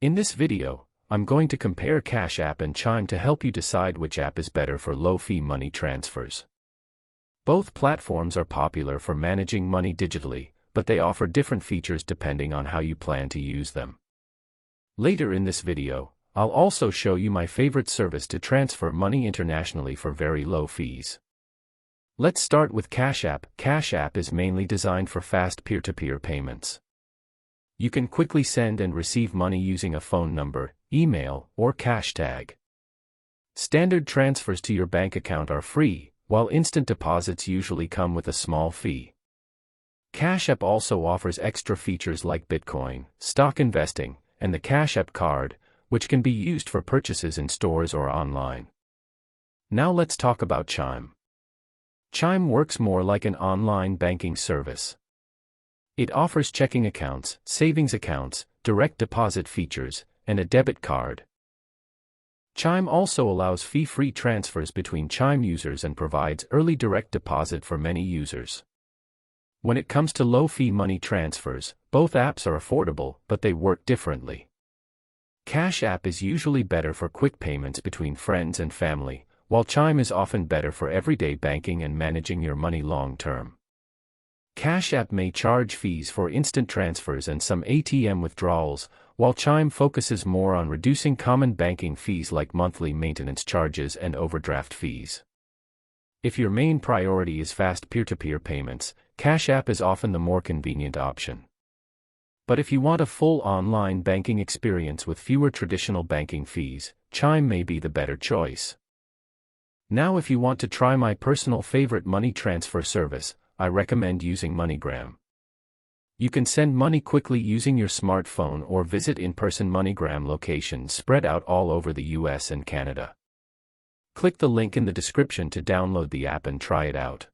In this video, I'm going to compare Cash App and Chime to help you decide which app is better for low-fee money transfers. Both platforms are popular for managing money digitally, but they offer different features depending on how you plan to use them. Later in this video, I'll also show you my favorite service to transfer money internationally for very low fees. Let's start with Cash App. Cash App is mainly designed for fast peer-to-peer payments. You can quickly send and receive money using a phone number, email, or cash tag. Standard transfers to your bank account are free, while instant deposits usually come with a small fee. Cash App also offers extra features like Bitcoin, stock investing, and the Cash App card, which can be used for purchases in stores or online. Now let's talk about Chime. Chime works more like an online banking service. It offers checking accounts, savings accounts, direct deposit features, and a debit card. Chime also allows fee-free transfers between Chime users and provides early direct deposit for many users. When it comes to low-fee money transfers, both apps are affordable, but they work differently. Cash App is usually better for quick payments between friends and family, while Chime is often better for everyday banking and managing your money long-term. Cash App may charge fees for instant transfers and some ATM withdrawals, while Chime focuses more on reducing common banking fees like monthly maintenance charges and overdraft fees. If your main priority is fast peer-to-peer payments, Cash App is often the more convenient option. But if you want a full online banking experience with fewer traditional banking fees, Chime may be the better choice. Now, if you want to try my personal favorite money transfer service, I recommend using MoneyGram. You can send money quickly using your smartphone or visit in-person MoneyGram locations spread out all over the US and Canada. Click the link in the description to download the app and try it out.